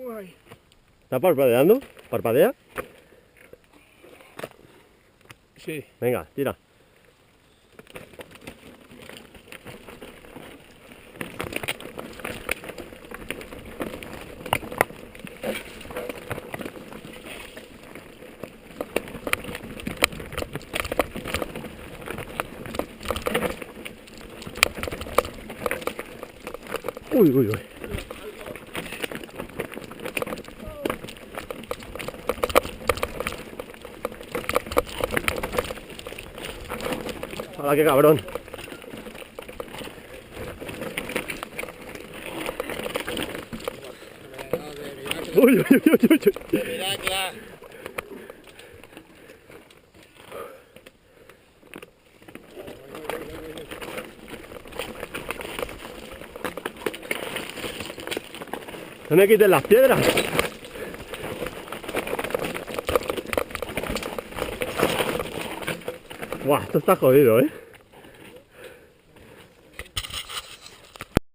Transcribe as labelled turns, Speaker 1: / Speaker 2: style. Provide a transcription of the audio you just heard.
Speaker 1: Uy.
Speaker 2: ¿Está parpadeando? ¿Parpadea?
Speaker 1: Sí.
Speaker 2: Venga, tira. Uy, uy, uy. ¡Hala, qué cabrón! ¡Uy, uy, uy, uy, uy!
Speaker 1: Miracla.
Speaker 2: ¡No me quiten las piedras! ¡Buah! Esto está jodido, ¿eh?